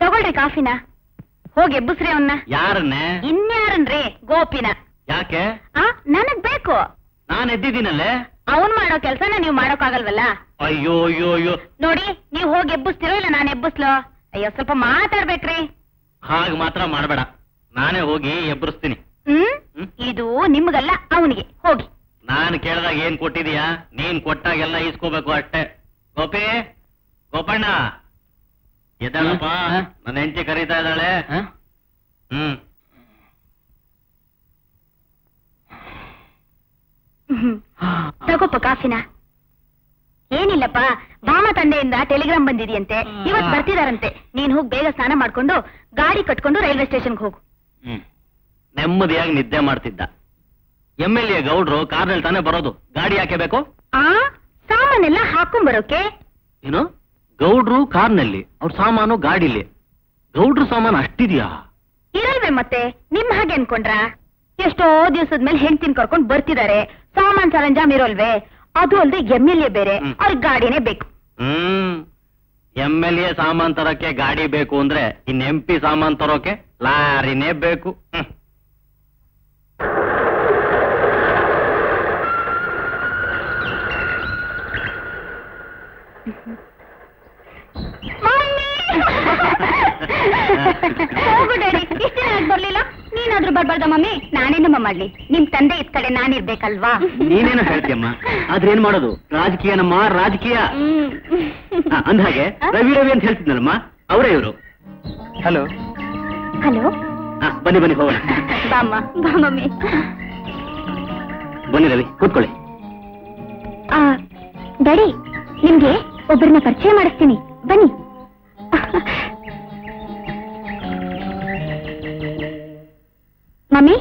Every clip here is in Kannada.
ತಗೊಳ್ರಿ ಕಾಫಿನ. ಹೋಗಿ ಎಬ್ಬಸ್ರಿ ಅವನ್ನ. ಯಾರನ್ನೇ? ಇನ್ಯಾರನ್ರಿ? ಗೋಪಿನ. ಯಾಕೆ? ನನಗ್ ಬೇಕು. ನಾನ್ ಎದ್ದಿದ್ದೀನಲ್ಲೇ. ಅವನ್ ಮಾಡೋ ಕೆಲ್ಸನ ನೀವ್ ಮಾಡೋಕ್ಕಾಗಲ್ವಲ್ಲ? ಅಯ್ಯೋ ಅಯ್ಯೋ ಅಯ್ಯೋ. ನೋಡಿ, ನೀವ್ ಹೋಗಿ ಎಬ್ಬಸ್ತಿರೋ ಇಲ್ಲ ನಾನು ಎಬ್ಬಸ್ಲೋ? ಅಯ್ಯೋ, ಸ್ವಲ್ಪ ಮಾತಾಡ್ಬೇಕ್ರಿ. ಹಾಗೆ ಮಾತ್ರ ಮಾಡಬೇಡ, ನಾನೇ ಹೋಗಿ ಎಬ್ಬರಿಸ್ತೀನಿ. ಇದು ನಿಮ್ಗಲ್ಲ, ಅವನಿಗೆ. ಹೋಗಿ. ನಾನು ಕೇಳಿದಾಗ ಏನ್ ಕೊಟ್ಟಿದೀಯಾ? ನೀನ್ ಕೊಟ್ಟಾಗೆಲ್ಲ ಈಸ್ಕೋಬೇಕು ಅಷ್ಟೇ. ಗೋಪಿ, ಗೋಪಣ್ಣ ಎದ್ದಾಳಪ್ಪ, ನನ್ನ ಹೆಂಡತಿ ಕರೀತಾ ಇದ್ದಾಳೆ. ತಗೋಪ್ಪ ಕಾಫಿನ. ಏನಿಲ್ಲಪ್ಪ, ಭಾಮ ತಂದೆಯಿಂದ ಟೆಲಿಗ್ರಾಮ್ ಬಂದಿದೆಯಂತೆ, ಇವತ್ ಬರ್ತಿದಾರಂತೆ. ನೀನ್ ಹೋಗಿ ಬೇಗ ಸ್ನಾನ ಮಾಡ್ಕೊಂಡು ಗಾಡಿ ಕಟ್ಕೊಂಡು ರೈಲ್ವೆ ಸ್ಟೇಷನ್ಗೆ ಹೋಗು. ನೆಮ್ಮದಿಯಾಗಿ ನಿದ್ದೆ ಮಾಡ್ತಿದ್ದ. MLA ಗೌಡ್ರು ಕಾರ್ನಲ್ಲಿ ತಾನೇ ಬರೋದು, ಗಾಡಿ ಯಾಕೆ ಬೇಕು? ಸಾಮಾನೆಲ್ಲ ಹಾಕೊಂಡ್ಬರೋಕೆ. ಏನು? ಗೌಡ್ರು ಕಾರ್ನಲ್ಲಿ, ಅವ್ರ ಸಾಮಾನು ಗಾಡಿಲಿ. ಗೌಡ್ರು ಸಾಮಾನು ಅಷ್ಟಿದ್ಯಾ? ಇರಲ್ವೇ ಮತ್ತೆ, ನಿಮ್ ಹಾಗೆ ಅನ್ಕೊಂಡ್ರ? ಎಷ್ಟೋ ದಿವಸದ ಮೇಲೆ ಹೆಂಡ್ತಿನ್ ಕರ್ಕೊಂಡ್ ಬರ್ತಿದ್ದಾರೆ, ಸಾಮಾನ್ ಸರಂಜಾಮ್ ಇರೋಲ್ವೇ? ಅದು ಅಲ್ದೆ MLA ಬೇರೆ, ಅವ್ರಿಗೆ ಗಾಡಿನೇ ಬೇಕು. MLA ಸಾಮಾನ್ ತರೋಕೆ ಗಾಡಿ ಬೇಕು ಅಂದ್ರೆ ಇನ್ MP ಸಾಮಾನ್ ತರೋಕೆ ಲಾರಿನೇ ಬೇಕು. ಬರ್ಲಿಲ್ಲ, ನೀನಾದ್ರೂ ಬರ್ಬಾರ್ದ ಮಮ್ಮಿ? ನಾನೇನಮ್ಮ ಮಾಡ್ಲಿ, ನಿಮ್ ತಂದೆ ಇದ್ ಕಡೆ ನಾನಿರ್ಬೇಕಲ್ವಾ? ನೀನೇನು ಹೇಳ್ತೀಯಮ್ಮ, ಆದ್ರೆ ಏನ್ ಮಾಡೋದು, ರಾಜಕೀಯ ನಮ್ಮ ರಾಜಕೀಯ. ಅಂದ್ಹಾಗೆ ರವಿ ರವಿ ಅಂತ ಹೇಳ್ತಿದ್ನಲ್ಲಮ್ಮ, ಅವರೇ ಇವರು. Hello hello. ಬನ್ನಿ ಬನ್ನಿ ಹೋಗೋಣ. ಬಾಮ್ಮ, ಬಾ ಮಮ್ಮಿ. ಬನ್ನಿ ರವಿ, ಕೂತ್ಕೊಳ್ಳಿ. ಡ್ಯಾಡಿ, ನಿಮ್ಗೆ ಒಬ್ಬರನ್ನ ಪರಿಚಯ ಮಾಡಿಸ್ತೀನಿ, ಬನ್ನಿ. ಮಮ್ಮಿ,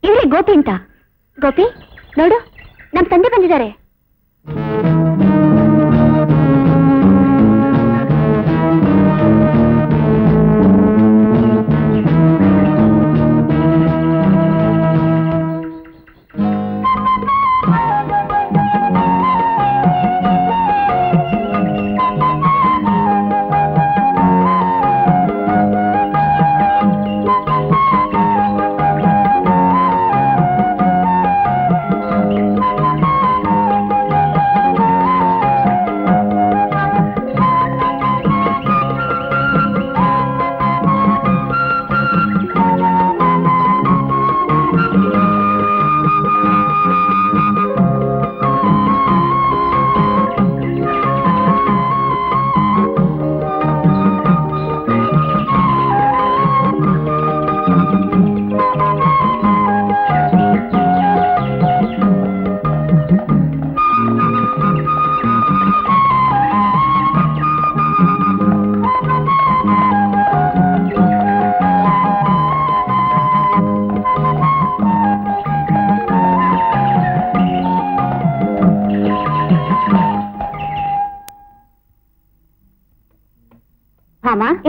ಇವ್ರೆ ಗೋಪಿ ಅಂತ. ಗೋಪಿ, ನೋಡು, ನಮ್ ತಂದೆ ಬಂದಿದ್ದಾರೆ.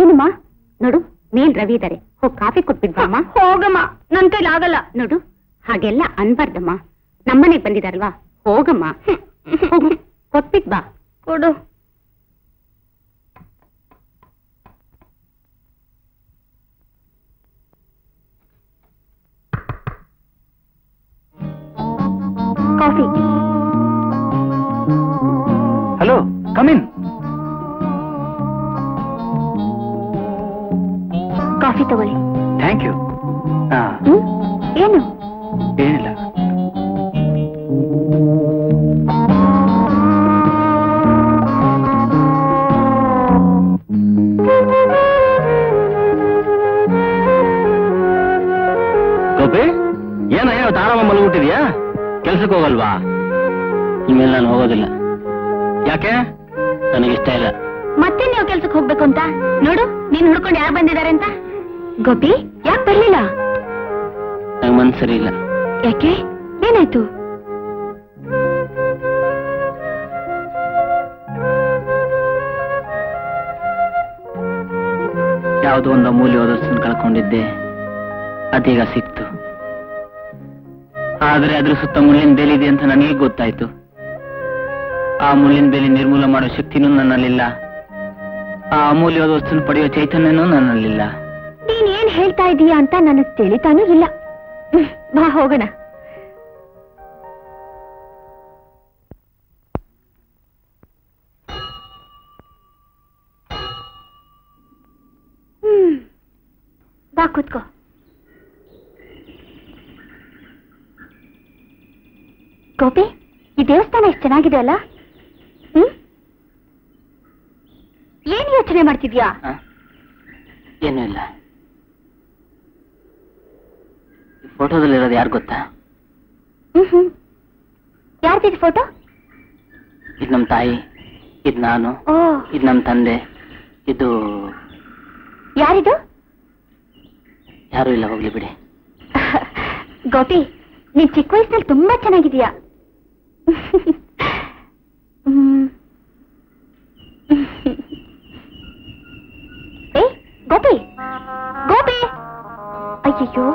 ಏನಮ್ಮ? ನೋಡು, ಮೇಲ್ ರವಿ ಇದ್ದಾರೆ, ಹೋಗಿ ಕಾಫಿ ಕೊಟ್ಬಿಡ್ಬಮ್ಮ. ಹೋಗಮ್ಮ, ನನ್ ಕೈಲಿ ಆಗಲ್ಲ. ನೋಡು, ಹಾಗೆಲ್ಲ ಅನ್ಬಾರ್ದಮ್ಮ, ನಮ್ಮನೆಗೆ ಬಂದಿದಾರಲ್ವಾ, ಹೋಗಮ್ಮ. ಹೋಗು, ಕೊಟ್ಬಿಟ್ ಬಾ. ಕೊಡು. ಕಾಫಿ. Hello, come in. ಕಾಫಿ ತಗೊಳ್ಳಿ. Thank you. ಏನು? ಏನಿಲ್ಲ. ಗೋಪಿ, ಏನಯ್ಯ ಆರಾಮ ಮಲಗಿಬಿಟ್ಟಿದ್ಯಾ? ಕೆಲ್ಸಕ್ಕೆ ಹೋಗಲ್ವಾ? ಇನ್ಮೇಲೆ ನಾನು ಹೋಗೋದಿಲ್ಲ. ಯಾಕೆ? ನನಗಿಷ್ಟ ಇಲ್ಲ. ಮತ್ತೆ ನೀವು ಕೆಲ್ಸಕ್ಕೆ ಹೋಗ್ಬೇಕು ಅಂತ? ನೋಡು, ನೀನ್ ಹುಡ್ಕೊಂಡು ಯಾರು ಬಂದಿದ್ದಾರೆ ಅಂತ. ಗೋಪಿ, ಯಾಕೆ ಬರ್ಲಿಲ್ಲ? ನಂಗೆ ಮನ್ಸು ಸರಿ ಇಲ್ಲ. ಯಾಕೆ? ಏನಾಯ್ತು? ಯಾವುದೋ ಒಂದು ಅಮೂಲ್ಯವಾದ ವಸ್ತುವನ್ನು ಕಳ್ಕೊಂಡಿದ್ದೆ, ಅದೀಗ ಸಿಕ್ತು. ಆದ್ರೆ ಅದ್ರ ಸುತ್ತ ಮುಳ್ಳಿನ ಬೇಲಿ ಇದೆ ಅಂತ ನನಗೆ ಗೊತ್ತಾಯ್ತು. ಆ ಮುಳ್ಳಿನ ಬೇಲಿ ನಿರ್ಮೂಲ ಮಾಡೋ ಶಕ್ತಿನೂ ನನ್ನಲ್ಲಿಲ್ಲ. ಆ ಅಮೂಲ್ಯವಾದ ವಸ್ತುನ ಪಡೆಯೋ ಚೈತನ್ಯನೂ ನನ್ನಲ್ಲಿಲ್ಲ. ನೀನ್ ಏನ್ ಹೇಳ್ತಾ ಇದೀಯಾ ಅಂತ ನನಗ್ ತಿಳಿತಾನೂ ಇಲ್ಲ. ಬಾ ಹೋಗೋಣ. ಬಾ ಕೂತ್ಕೋ. ಗೋಪಿ, ಈ ದೇವಸ್ಥಾನ ಎಷ್ಟು ಚೆನ್ನಾಗಿದೆ ಅಲ್ಲ? ಏನ್ ಯೋಚನೆ ಮಾಡ್ತಿದ್ಯಾ? ಏನೂ ಇಲ್ಲ. ಫೋಟೋದಲ್ಲಿರೋದು ಯಾರು ಗೊತ್ತಾ? ಯಾರ್ದಿದೆ ಫೋಟೋ? ಇದು ನಮ್ಮ ತಾಯಿ, ಇದು ನಾನು, ಇದು ನಮ್ಮ ತಂದೆ, ಇದು ಯಾರಿದು? ಯಾರು ಇಲ್ಲ, ಹೋಗ್ಲಿ ಬಿಡಿ. ಗೋಪಿ, ನೀನ್ ಚಿಕ್ಕ ವಯಸ್ಸಿನಲ್ಲಿ ತುಂಬಾ ಚೆನ್ನಾಗಿದೀಯಾ. ಗೋಪಿ, ಗೋಪಿ, ಅಯ್ಯೋ,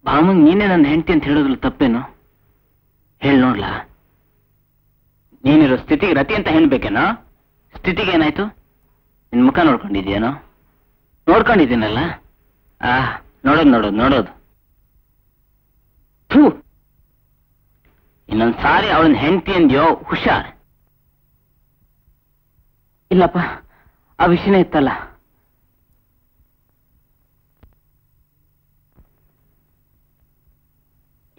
ಭಾಮಂಗ್ ನೀನೇ ನನ್ನ ಹೆಂಡತಿ ಅಂತ ಹೇಳೋದ್ರಲ್ಲಿ ತಪ್ಪೇನು? ಹೇಳಿ ನೋಡ್ಲಾ. ನೀನಿರೋ ಸ್ಥಿತಿಗೆ ರತಿ ಅಂತ ಹೇಳ್ಬೇಕೇನೋ? ಸ್ಥಿತಿಗೆ ಏನಾಯ್ತು? ನಿನ್ ಮುಖ ನೋಡ್ಕೊಂಡಿದ್ಯೇನೋ? ನೋಡ್ಕೊಂಡಿದ್ದೀನಲ್ಲ. ನೋಡೋದು. ಥೂ, ಇನ್ನೊಂದ್ ಸಾರಿ ಅವಳನ್ನ ಹೆಂಡತಿ ಅಂದ್ಯೋ ಹುಷಾರ್. ಇಲ್ಲಪ್ಪ, ಆ ವಿಷಯನೇ ಇತ್ತಲ್ಲ.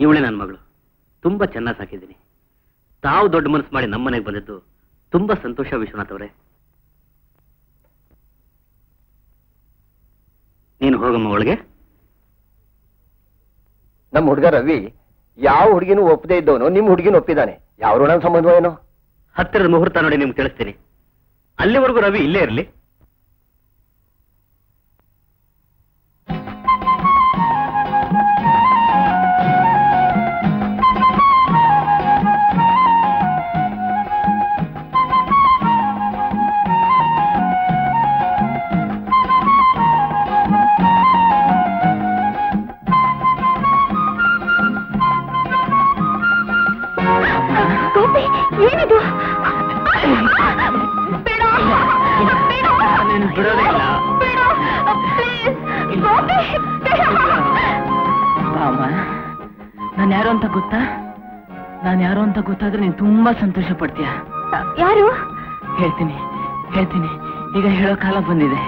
ಇವಳೆ ನನ್ನ ಮಗಳು, ತುಂಬಾ ಚೆನ್ನಾಗಿ ಸಾಕಿದ್ದೀನಿ. ತಾವು ದೊಡ್ಡ ಮನಸ್ಸು ಮಾಡಿ ನಮ್ಮನೆಗೆ ಬಂದಿದ್ದು ತುಂಬಾ ಸಂತೋಷ ವಿಶ್ವನಾಥ್ ಅವರೇ. ನೀನು ಹೋಗಮ್ಮ ಒಳಗೆ. ನಮ್ಮ ಹುಡುಗ ರವಿ ಯಾವ ಹುಡುಗಿನೂ ಒಪ್ಪದೇ ಇದ್ದವನು ನಿಮ್ಮ ಹುಡುಗಿನ ಒಪ್ಪಿದ್ದಾನೆ. ಯಾವ ಋಣ ಸಂಬಂಧ ಏನೋ? ಹತ್ತಿರದ ಮುಹೂರ್ತ ನೋಡಿ ನಿಮ್ಗೆ ತಿಳಿಸ್ತೀನಿ. ಅಲ್ಲಿವರೆಗೂ ರವಿ ಇಲ್ಲೇ ಇರಲಿ. ಏನಿದು? ನಾನು ಯಾರು ಅಂತ ಗೊತ್ತಾ? ನಾನು ಯಾರು ಅಂತ ಗೊತ್ತಾದ್ರೆ ನೀನು ತುಂಬಾ ಸಂತೋಷ ಪಡ್ತೀಯ. ಯಾರು? ಹೇಳ್ತೀನಿ. ಈಗ ಹೇಳೋ ಕಾಲ ಬಂದಿದೆ.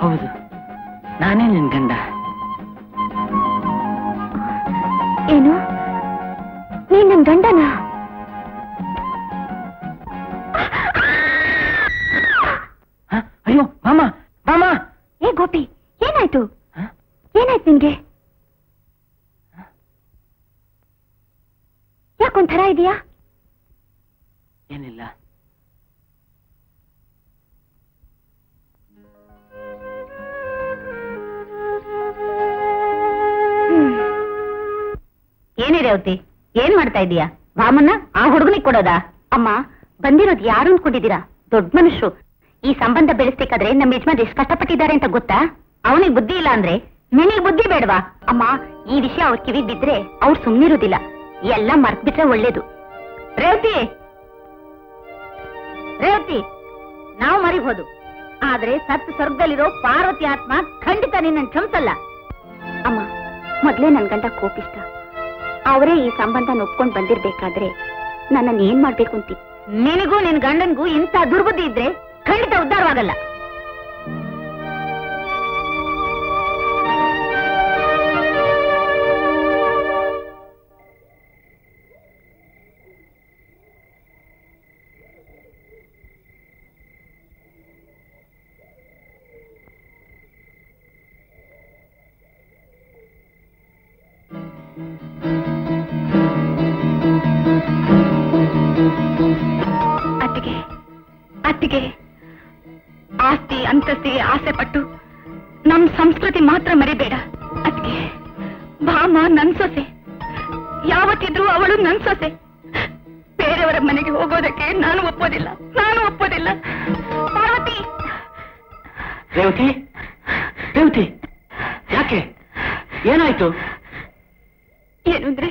ಹೌದು, ನಾನೇ ನಿನ್ ಗಂಡ. ಏನು? ನೀನ್ ನನ್ ಗಂಡನಾ? ಅಯ್ಯೋ ಮಾಮ. ಏ ಗೋಪಿ, ಏನಾಯ್ತು ನಿನ್ಗೆ? ಯಾಕೊಂಥರ ಇದೆಯಾ? ಏನಿಲ್ಲ. ಏನೇ ರೇವತಿ, ಏನ್ ಮಾಡ್ತಾ ಇದೀಯಾ? ವಾಮನ್ನ ಆ ಹುಡುಗನಿಗೆ ಕೊಡೋದಾ? ಅಮ್ಮ, ಬಂದಿರೋದು ಯಾರು ಅನ್ಕೊಂಡಿದ್ದೀರಾ? ದೊಡ್ಡ ಮನುಷ್ಯರು. ಈ ಸಂಬಂಧ ಬೆಳೆಸ್ಬೇಕಾದ್ರೆ ನಮ್ಮ ಯಜಮಾನ್ ಎಷ್ಟು ಕಷ್ಟಪಟ್ಟಿದ್ದಾರೆ ಅಂತ ಗೊತ್ತಾ? ಅವನಿಗೆ ಬುದ್ಧಿ ಇಲ್ಲ ಅಂದ್ರೆ ನಿನಗೆ ಬುದ್ಧಿ ಬೇಡವಾ? ಅಮ್ಮ, ಈ ವಿಷಯ ಅವ್ರ ಕಿವಿ ಬಿದ್ರೆ ಅವ್ರು ಸುಮ್ನಿರೋದಿಲ್ಲ. ಎಲ್ಲ ಮರ್ತ್ ಬಿಟ್ರೆ ಒಳ್ಳೇದು. ರೇವತಿ, ನಾವು ಮರಿಬಹುದು, ಆದ್ರೆ ಸತ್ತು ಸ್ವರ್ಗದಲ್ಲಿರೋ ಪಾರ್ವತಿ ಆತ್ಮ ಖಂಡಿತ ನಿನ್ನ ಕ್ಷಮಿಸಲ್ಲ. ಅಮ್ಮ, ಮೊದ್ಲೇ ನನ್ ಗಂಡ ಕೋಪಿಷ್ಟ. ಅವರೇ ಈ ಸಂಬಂಧ ಒಪ್ಕೊಂಡ್ ಬಂದಿರ್ಬೇಕಾದ್ರೆ ನನ್ನನ್ನು ಏನ್ ಮಾಡ್ಬೇಕು ಅಂತಿ? ನಿನಗೂ ನಿನ್ ಗಂಡನ್ಗೂ ಇಂಥ ದುರ್ಬುದ್ಧಿ ಇದ್ರೆ ಖಂಡಿತ ಉದ್ಧಾರವಾಗಲ್ಲ. ಹೊತ್ತಿಗೆ ಆಸ್ತಿ ಅಂತಸ್ತಿಗೆ ಆಸೆ ಪಟ್ಟು ನಮ್ ಸಂಸ್ಕೃತಿ ಮಾತ್ರ ಮರಿಬೇಡ. ಅದಕ್ಕೆ ಭಾಮ ನನ್ ಸೊಸೆ, ಯಾವತ್ತಿದ್ರೂ ಅವಳು ನನ್ ಸೊಸೆ. ಬೇರೆಯವರ ಮನೆಗೆ ಹೋಗೋದಕ್ಕೆ ನಾನು ಒಪ್ಪೋದಿಲ್ಲ. ಪಾರ್ವತಿ, ರೇವತಿ, ರೇವತಿ, ಯಾಕೆ? ಏನಾಯ್ತು? ಏನು ಅಂದ್ರೆ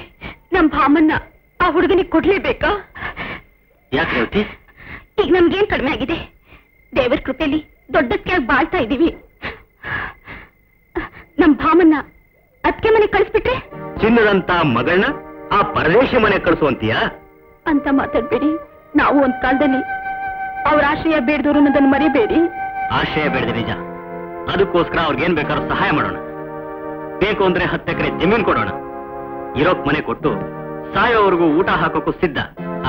ನಮ್ ಭಾಮನ್ನ ಆ ಹುಡುಗನಿಗೆ ಕೊಡ್ಲೇಬೇಕಾ? ಯಾಕೆ ರೇವತಿ? ಈಗ ನಮ್ಗೇನ್ ಕಡಿಮೆ ಆಗಿದೆ? ದೇವರ ಕೃಪೆಯಲ್ಲಿ ದೊಡ್ಡಕ್ಕೆ ಬಾಳ್ತಾ ಇದೀವಿ. ನಮ್ ಭಾಮನ್ನ ಅದಕ್ಕೆ ಮನೆ ಕಳಿಸ್ಬಿಟ್ರೆ ಚಿನ್ನದಂತ ಮಗಳನ್ನ ಆ ಪರದೇಶಿ ಮನೆ ಕಳಿಸುವಂತೀಯ ಅಂತ ಮಾತಾಡ್ಬೇಡಿ. ನಾವು ಒಂದ್ ಕಾಲದಲ್ಲಿ ಅವ್ರ ಆಶ್ರಯ ಬೇಡದವ್ರು ಅನ್ನೋದನ್ನ ಮರಿಬೇಡಿ. ಆಶ್ರಯ ಬೇಡದೆ ನಿಜ. ಅದಕ್ಕೋಸ್ಕರ ಅವ್ರಿಗೇನ್ ಬೇಕಾದ್ರೂ ಸಹಾಯ ಮಾಡೋಣ. ಬೇಕು ಅಂದ್ರೆ 10 ಎಕರೆ ಜಮೀನ್ ಕೊಡೋಣ. ಇರೋಕ್ ಮನೆ ಕೊಟ್ಟು ಸಾಯೋವರೆಗೂ ಊಟ ಹಾಕೋಕ್ಕೂ ಸಿದ್ಧ.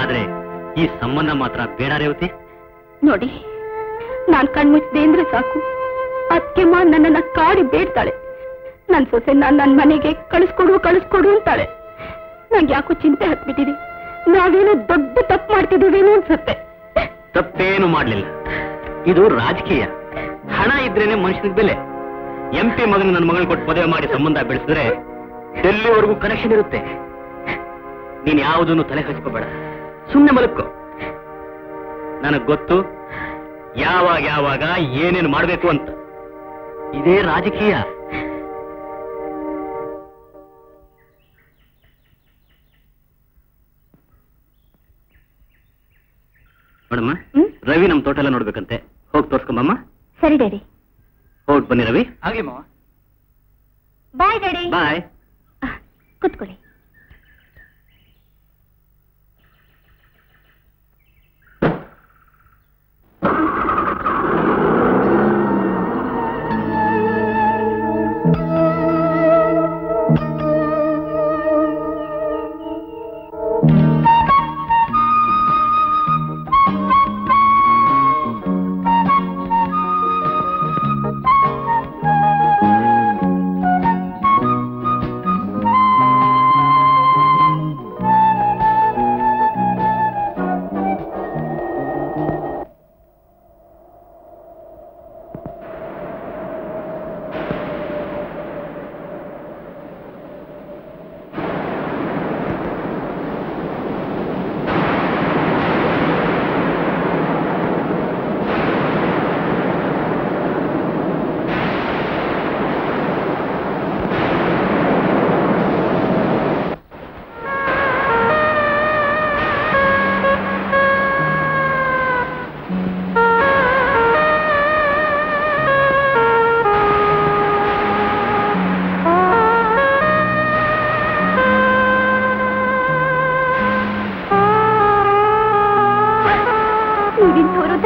ಆದ್ರೆ ಈ ಸಂಬಂಧ ಮಾತ್ರ ಬೇಡ ರೇವತಿ. ನೋಡಿ, ನಾನ್ ಕಣ್ಮುಚ್ಚಿದೆ ಅಂದ್ರೆ ಸಾಕು, ಅದಕ್ಕೆ ನನ್ನನ್ನ ಕಾಡಿ ಬೇಡ್ತಾಳೆ. ನನ್ ಸೊಸೆ ನನ್ನ ಮನೆಗೆ ಕಳಿಸ್ಕೊಡು ಅಂತಾಳೆ. ನಂಗೆ ಯಾಕೋ ಚಿಂತೆ ಹತ್ಬಿಟ್ಟಿದೆ. ನಾವೇನೋ ದೊಡ್ಡ ತಪ್ಪು ಮಾಡ್ತಿದ್ದೀವೇನೋ ಅನ್ಸುತ್ತೆ. ತಪ್ಪೇನು ಮಾಡ್ಲಿಲ್ಲ. ಇದು ರಾಜಕೀಯ. ಹಣ ಇದ್ರೇನೆ ಮನುಷ್ಯನಿಗೆ ಬೆಲೆ. MP ಮಗನ ನನ್ನ ಮಗಳನ್ನ ಕೊಟ್ಟು ಮದುವೆ ಮಾಡಿ ಸಂಬಂಧ ಬೆಳೆಸಿದ್ರೆ ಡೆಲ್ಲಿವರೆಗೂ ಕನೆಕ್ಷನ್ ಇರುತ್ತೆ. ನೀನ್ ಯಾವುದನ್ನು ತಲೆ ಹಚ್ಕೋಬೇಡ, ಸುಮ್ಮನೆ ಮಲಕ್ಕೋ. ನನಗ್ ಗೊತ್ತು ಯಾವಾಗ ಏನೇನು ಮಾಡ್ಬೇಕು ಅಂತ. ಇದೇ ರಾಜಕೀಯ. ಮೇಡಮ್ಮ, ರವಿ ನಮ್ ತೋಟ ಎಲ್ಲ ನೋಡ್ಬೇಕಂತೆ. ಹೋಗಿ ತೋರ್ಸ್ಕೊಂಬಮ್ಮ. ಸರಿ ಡ್ಯಾಡಿ. ಹೋಗಿ ಬನ್ನಿ ರವಿ. ಆಗ್ಲಿ ಮಾವ. Bye daddy. ಬಾಯ್. ಕೂತ್ಕೊಳ್ಳಿ.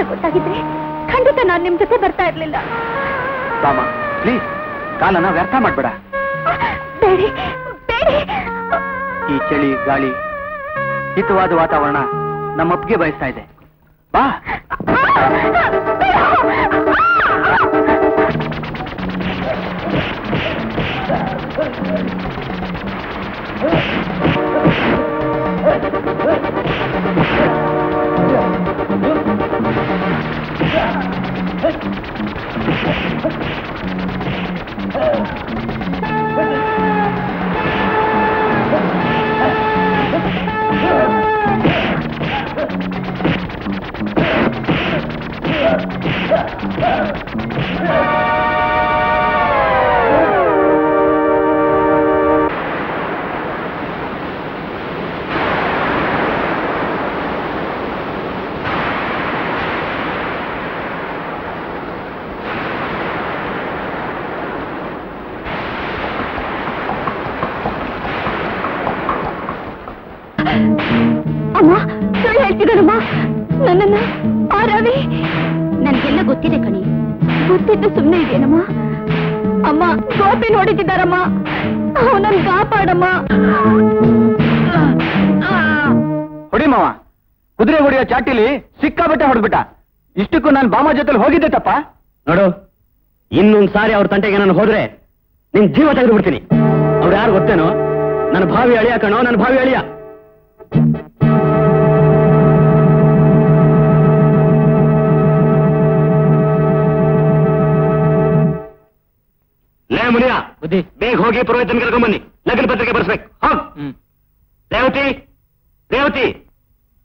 ಗೊತ್ತಾಗಿದ್ರೆ ಖಂಡಿತ ನಾನು ನಿಮ್ ಜೊತೆ ಬರ್ತಾ ಇರ್ಲಿಲ್ಲ. ಬಾಮ, ಪ್ಲೀಸ್ ಕಾಲನ ವ್ಯರ್ಥ ಮಾಡ್ಬೇಡ. ಬೇಡಿ ಬೇಡಿ. ಈ ಚಳಿ ಗಾಳಿ ಹಿತವಾದ ವಾತಾವರಣ ನಮ್ಮಪ್ಪಿಗೆ ಬಯಸ್ತಾ ಇದೆ. ಬಾ. ಅಮ್ಮ ಸುಳ್ಳು ಹೇಳ್ತಿದ್ದಾನಮ್ಮ. ನನ್ನನ್ನ ಆ ರವಿ ನನ್ಗೆಲ್ಲ ಗೊತ್ತಿದೆ ಕಣಿ. ಗೊತ್ತಿದ್ದು ಸುಮ್ಮನೆ ಇದೆಯೇನಮ್ಮ? ಅಮ್ಮ ಗೋಪಿ ನೋಡಿದ್ದಾರಮ್ಮ. ಅವನನ್ನು ಕಾಪಾಡಮ್ಮ. ಹೊಡಿ ಮಾವ. ಕುದುರೆ ಹೊಡಿಯೋ ಚಾಟಿಲಿ ಸಿಕ್ಕಾಬಟ್ಟೆ ಹೊಡೆದ್ಬಿಟ್ಟ. ಇಷ್ಟಕ್ಕೂ ನಾನು ಬಾಮ ಜೊತೆಲಿ ಹೋಗಿದ್ದೆ ತಪ್ಪ. ನೋಡು, ಇನ್ನೊಂದ್ ಸಾರಿ ಅವ್ರ ತಂಟೆಗೆ ನಾನು ಹೋದ್ರೆ ನಿನ್ ಜೀವ ತೆಗೆದು ಬಿಡ್ತೀನಿ. ಅವ್ರು ಯಾರು ಗೊತ್ತೇನೋ? ನನ್ನ ಭಾವಿ ಅಳಿಯ ಕಣೋ, ನನ್ನ ಭಾವಿ ಅಳಿಯ. ಬುದ್ಧಿ ಬೇಗ ಹೋಗಿ ಪುರೋಹಿತನ ಕರ್ಕೊಂಬನ್ನಿ, ಲಗ್ನ ಪತ್ರಿಕೆ ಬರ್ಸ್ಬೇಕು. ಹೋಗ್. ರೇವತಿ, ರೇವತಿ,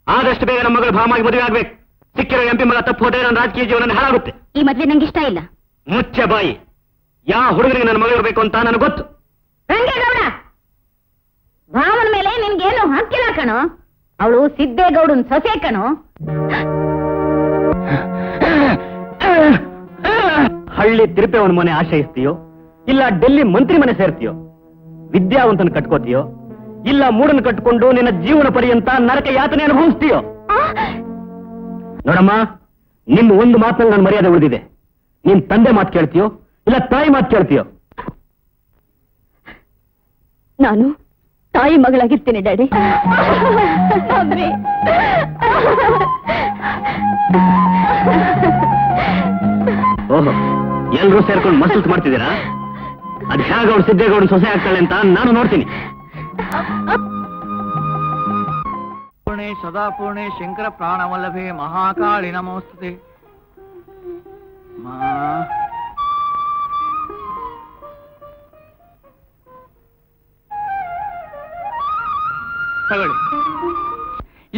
ಆದಷ್ಟು ಬೇಗ ನಮ್ಮ ಮಗಳು ಭಾಮಾಗಿ ಮದುವೆ ಆಗ್ಬೇಕು. ಸಿಕ್ಕಿರೋ MP ಮಗ ತಪ್ಪು ಹೋದ್ರೆ ನನ್ನ ರಾಜಕೀಯ ಜೀವನ ಹಾಳಾಗುತ್ತೆ. ಈ ಮದ್ವೆ ನಂಗೆ ಇಷ್ಟ ಇಲ್ಲ. ಮುಚ್ಚ ಬಾಯಿ. ಯಾವ ಹುಡುಗರಿಗೆ ನನ್ನ ಮಗಳು ಇರಬೇಕು ಅಂತ ನನಗೆ ಗೊತ್ತು. ರಂಗೇಗೌಡ, ಭಾವನ ಮೇಲೆ ನಿನ್ಗೇನು ಹಕ್ಕಿಲ್ಲ ಕಣೋ. ಅವಳು ಸಿದ್ದೇಗೌಡನ್ ಸೊಸೆ ಕಣೋ. ಹಳ್ಳಿ ತಿರುಪೆಯವನ ಮನೆ ಆಶ್ರಯಿಸ್ತೀಯೋ, ಇಲ್ಲ ಡೆಲ್ಲಿ ಮಂತ್ರಿ ಮನೆ ಸೇರ್ತೀಯೋ? ವಿದ್ಯಾವಂತನ ಕಟ್ಕೋತೀಯೋ, ಇಲ್ಲ ಮೂಡನ್ನು ಕಟ್ಕೊಂಡು ನಿನ್ನ ಜೀವನ ಪರ್ಯಂತ ನರಕ ಯಾತನೆ ಅನುಭವಿಸ್ತೀಯೋ? ನೋಡಮ್ಮ, ನಿಮ್ಮ ಒಂದು ಮಾತಿನಲ್ಲಿ ನನ್ನ ಮರ್ಯಾದೆ ಉಳಿದಿದೆ. ನೀನ್ ತಂದೆ ಮಾತು ಕೇಳ್ತೀಯೋ, ಇಲ್ಲ ತಾಯಿ ಮಾತು ಕೇಳ್ತೀಯೋ? ನಾನು ತಾಯಿ ಮಗಳಾಗಿರ್ತೀನಿ ಡ್ಯಾಡಿ. ಓಹೋ, ಎಲ್ರೂ ಸೇರ್ಕೊಂಡು ಮಸೂತ್ ಮಾಡ್ತಿದ್ದೀರಾ? ಅದು ಹೇಗೌಡ ಸಿದ್ದೇಗೌಡ ಸೊಸೆ ಆಗ್ತಾಳೆ ಅಂತ ನಾನು ನೋಡ್ತೀನಿ. ಪೂರ್ಣೆ ಸದಾ ಪೂರ್ಣೆ ಶಂಕರ ಪ್ರಾಣವಲ್ಲಭೆ ಮಹಾಕಾಳಿ ನಮೋಸ್ತುತೆ. ತಗೊಳ್ಳಿ.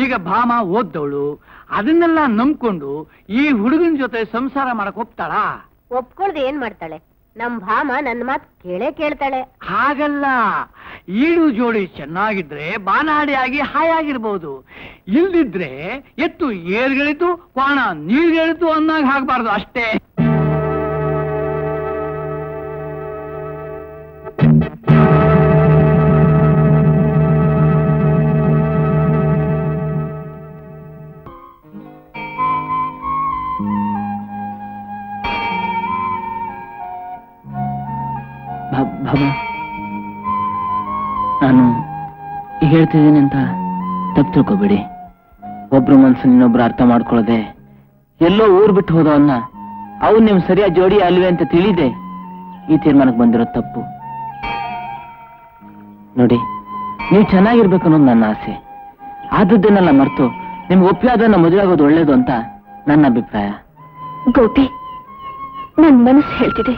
ಈಗ ಭಾಮ ಓದ್ದವಳು, ಅದನ್ನೆಲ್ಲ ನಂಬ್ಕೊಂಡು ಈ ಹುಡುಗನ ಜೊತೆ ಸಂಸಾರ ಮಾಡಕ್ ಒಪ್ತಾಳ? ಒಪ್ಕೊಳ್ದೆ ಏನ್ ಮಾಡ್ತಾಳೆ? ನಮ್ ಭಾಮ ನನ್ನ ಮಾತು ಕೇಳೇ ಕೇಳ್ತಾಳೆ. ಹಾಗಲ್ಲ, ಈಡು ಜೋಡಿ ಚೆನ್ನಾಗಿದ್ರೆ ಬಾನಾಡಿಯಾಗಿ ಹಾಯಾಗಿರ್ಬಹುದು. ಇಲ್ದಿದ್ರೆ ಎತ್ತು ಏರ್ಗಳಿತು, ಕ್ವಾಣ ನೀರ್ಗಳಿತು ಅನ್ನಾಗ ಹಾಕ್ಬಾರ್ದು ಅಷ್ಟೇ. ನಾನು ಈಗ ಹೇಳ್ತಿದ್ದೀನಿ ಅಂತ ತಪ್ಪು ತಿಳ್ಕೊಬೇಡಿ. ಒಬ್ರು ಮನ್ಸನ್ನ ಇನ್ನೊಬ್ರು ಅರ್ಥ ಮಾಡ್ಕೊಳ್ಳದೆ ಎಲ್ಲೋ ಊರ್ ಬಿಟ್ಟು ಹೋದವನ್ನ ಅವ್ನು ನಿಮ್ ಸರಿಯಾದ ಜೋಡಿ ಅಲ್ವೇ ಅಂತ ತಿಳಿದೆ ಈ ತೀರ್ಮಾನಕ್ಕೆ ಬಂದಿರೋ ತಪ್ಪು. ನೋಡಿ, ನೀವು ಚೆನ್ನಾಗಿರ್ಬೇಕು ಅನ್ನೋದು ನನ್ನ ಆಸೆ. ಆದದ್ದನ್ನೆಲ್ಲ ಮರೆತು ನಿಮ್ಗೆ ಒಪ್ಪಿಯಾದನ್ನ ಮದುವೆ ಆಗೋದು ಒಳ್ಳೇದು ಅಂತ ನನ್ನ ಅಭಿಪ್ರಾಯ. ಗೋಪಿ, ನನ್ ಮನಸ್ಸು ಹೇಳ್ತಿದೆ,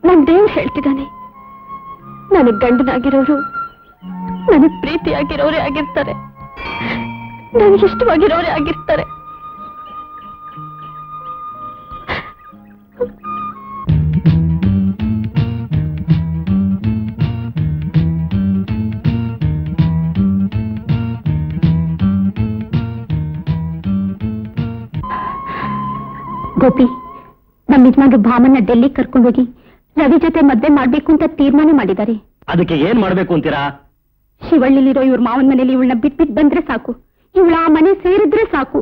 ನನ್ ದೇವ್ ಹೇಳ್ತಿದ್ದಾನೆ. ನನಗ್ ಗಂಡನಾಗಿರೋರು ನನಗ್ ಪ್ರೀತಿಯಾಗಿರೋರೇ ಆಗಿರ್ತಾರೆ, ನನಗೆ ಇಷ್ಟವಾಗಿರೋರೇ ಆಗಿರ್ತಾರೆ. ಗೋಪಿ, ನಮ್ಮ ಯಜಮಾನ್ರು ಭಾಮನ್ನ ಡೆಲ್ಲಿ ಕರ್ಕೊಂಡೋಗಿ ರವಿ ಜೊತೆ ಮದ್ವೆ ಮಾಡ್ಬೇಕು ಅಂತ ತೀರ್ಮಾನ ಮಾಡಿದ್ದಾರೆ. ಅದಕ್ಕೆ ಏನ್ ಮಾಡ್ಬೇಕು ಅಂತೀರಾ? ಶಿವಳ್ಳಿಲಿರೋ ಇವ್ರ ಮಾವನ ಮನೇಲಿ ಇವಳನ್ನ ಬಿಟ್ಬಿಟ್ಟು ಬಂದ್ರೆ ಸಾಕು, ಇವಳ ಆ ಮನೆ ಸೇರಿದ್ರೆ ಸಾಕು.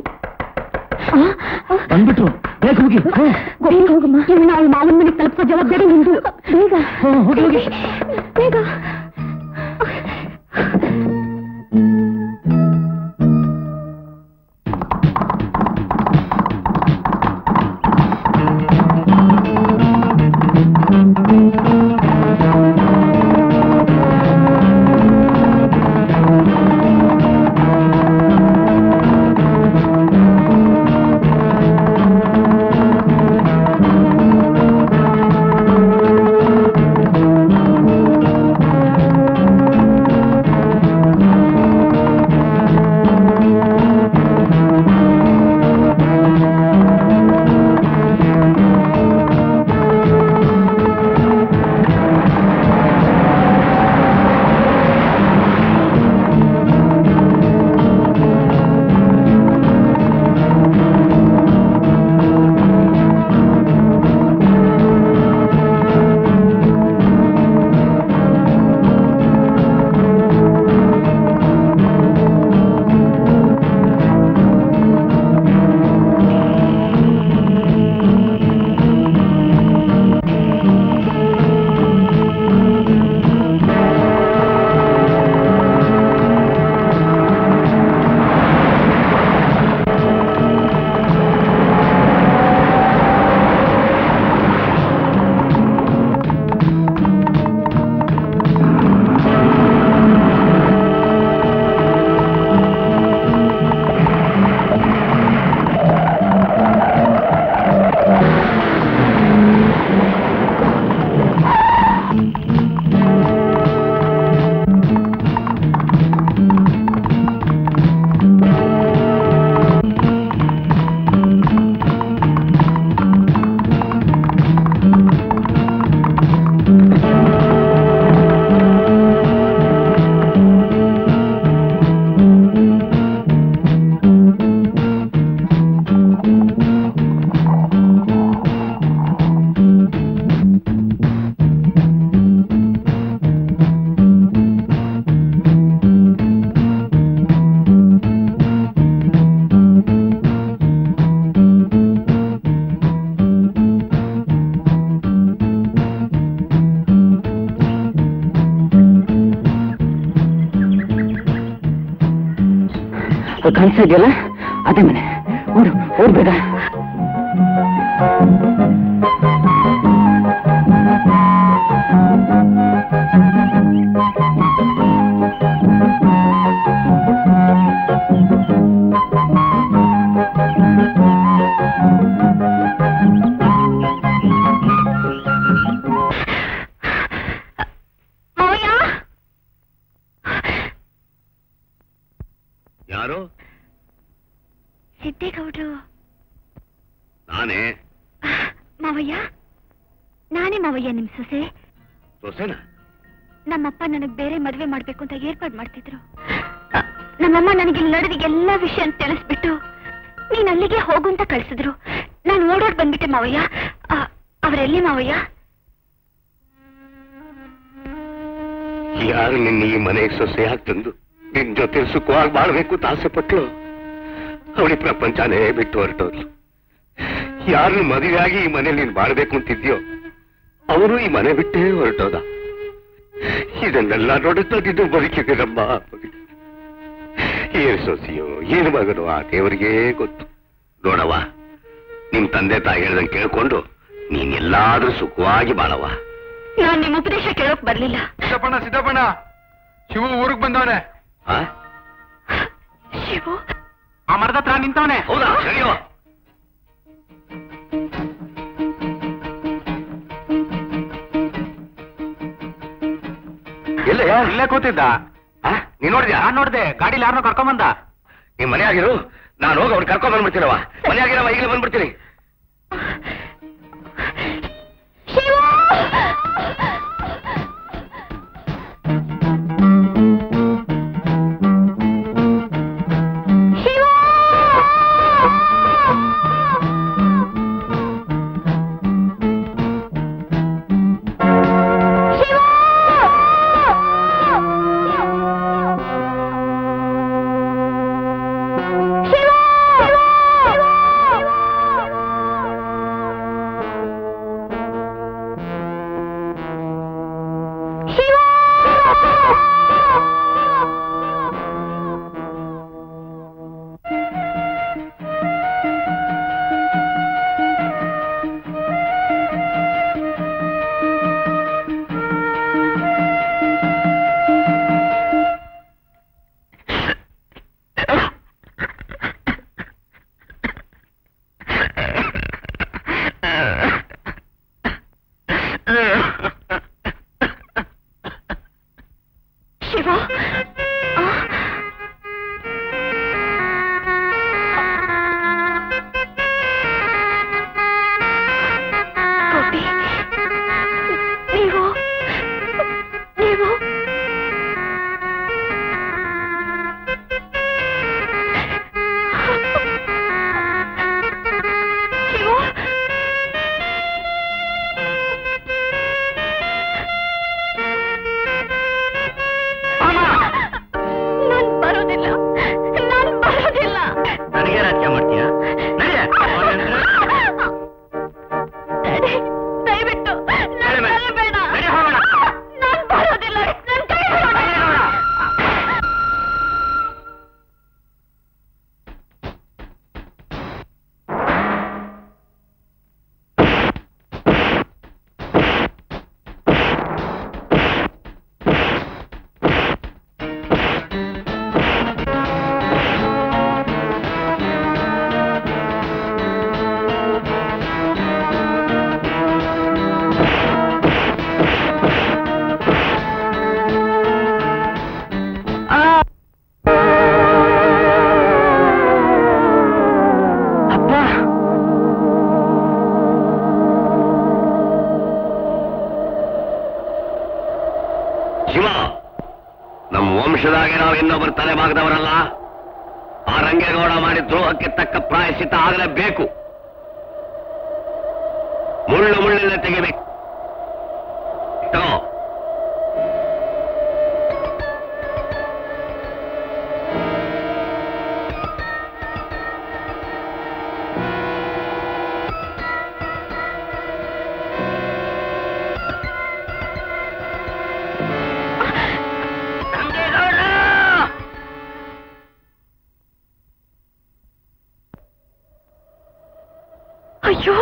ಬಂದ್ಬಿಟ್ರು, ಬೇಗ ಹೋಗಿ. ಹೋಗಮ್ಮ, ಇವಳನ್ನ ಅವಳ ಮಾವನ ಮನೆಗೆ ತಲುಪಿಸೋ ಜವಾಬ್ದಾರಿ ನಿಂದು. ಬೇಗ ಹೋಗಿ ಹೋಗಿ ಬೇಗ. ಕಾಣಿಸ್ತಾ ಇದೆಯಲ್ಲ, ಅದೇ ಮನೆ. ಓಡು, ಓಡ್ಬೇಡ. ಯಾರು? ಸಿದ್ದೇಗೌಡ್ರು. ನಾನೇ. ಮಾವಯ್ಯ, ನಾನೇ ಮಾವಯ್ಯ, ನಿಮ್ ಸೊಸೆ. ಸೊಸೆನಾ? ನಮ್ಮಪ್ಪ ನನಗ್ ಬೇರೆ ಮದ್ವೆ ಮಾಡ್ಬೇಕು ಅಂತ ಏರ್ಪಾಡ್ ಮಾಡ್ತಿದ್ರು. ನಮ್ಮಮ್ಮ ನನಗೆ ನಡೆದಿಗೆ ಎಲ್ಲಾ ವಿಷಯ ತಿಳಿಸ್ಬಿಟ್ಟು ನೀನ್ ಅಲ್ಲಿಗೆ ಹೋಗು ಅಂತ ಕಳ್ಸಿದ್ರು. ನಾನು ಓಡೋಡ್ ಬಂದ್ಬಿಟ್ಟೆ ಮಾವಯ್ಯ. ಅವರೆಲ್ಲಿ ಮಾವಯ್ಯ? ಯಾರು ನಿನ್ನ ಈ ಮನೆಗೆ ಸೊಸೆಯಾಗಿ ತಂದು ನಿನ್ ಜೊತೆ ಸುಖವಾಗಿ ಬಾಳ್ಬೇಕು ಅಂತ ಆಸೆ ಪಟ್ಲು, ಅವಳಿ ಪ್ರಪಂಚನೇ ಬಿಟ್ಟು ಹೊರಟೋದ್ಲು. ಯಾರು ಮದುವೆಯಾಗಿ ಈ ಮನೇಲಿ ನೀನ್ ಬಾಳ್ಬೇಕು ಅಂತಿದ್ಯೋ ಅವರು ಈ ಮನೆ ಬಿಟ್ಟೇ ಹೊರಟೋದ. ಇದನ್ನೆಲ್ಲ ನೋಡುತ್ತಿದ್ದು ಬದುಕಿದ್ದೀರಮ್ಮ. ಏನು ಸೊಸೆಯೋ ಏನು ಮಗನೋ ಆ ದೇವರಿಗೇ ಗೊತ್ತು. ನೋಡವ್ವ, ನಿಮ್ ತಂದೆ ತಾಯಿ ಹೇಳ್ದಂಗೆ ಕೇಳ್ಕೊಂಡು ನೀನ್ ಎಲ್ಲಾದ್ರೂ ಸುಖವಾಗಿ ಬಾಳವ್ವ. ನಾನ್ ನಿಮ್ ಉಪದೇಶ ಕೇಳೋಕ್ ಬರ್ಲಿಲ್ಲ. ಸಿದ್ದಪ್ಪಣ್ಣ, ಶಿವು ಊರಿಗೆ ಬಂದವನೆ. ಶಿವು ಆ ಮರದ ಹತ್ರ ನಿಂತವನೆ. ಹೌದಾ? ಸರಿಯೋ. ಎಲ್ಲ ಇಲ್ಲೇ ಕೂತಿದ್ದ. ನೀನ್ ನೋಡಿದ್ಯಾ? ನಾನ್ ನೋಡ್ದೆ, ಗಾಡಿಲಿ ಯಾರನ್ನೋ ಕರ್ಕೊಂಬಂದ. ನಿಮ್ ಮನೆ ಆಗಿರು, ನಾನು ಹೋಗಿ ಅವ್ರು ಕರ್ಕೊಂಡ್ ಬಂದ್ಬಿಡ್ತೀನವ. ಮನೆ ಆಗಿರವ, ಈಗಲೇ ಬಂದ್ಬಿಡ್ತೀನಿ. ವಂಶದಾಗೆ ನಾವು ಇನ್ನೊಬ್ಬರು ತಲೆ ಬಾಗದವರಲ್ಲ. ಆ ರಂಗೇಗೌಡ ಮಾಡಿದ ದ್ರೋಹಕ್ಕೆ ತಕ್ಕ ಪ್ರಾಯಶ್ಚಿತ್ತ ಆಗಲೇಬೇಕು. ಮುಳ್ಳು ಮುಳ್ಳಿಂದ ತೆಗಿಬೇಕು. ಅಯ್ಯೋ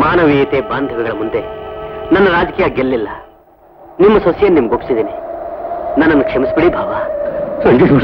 ಮಾನವೀಯತೆ ಬಾಂಧವ್ಯಗಳ ಮುಂದೆ ನನ್ನ ರಾಜಕೀಯ ಗೆಲ್ಲಿಲ್ಲ. ನಿಮ್ಮ ಸೊಸೆಯನ್ನು ನಿಮ್ಗೆ ಒಪ್ಪಿಸಿದ್ದೀನಿ. ನನ್ನನ್ನು ಕ್ಷಮಿಸ್ಬಿಡಿ ಭಾವ. ಹಂಗೆ ಕೂಡ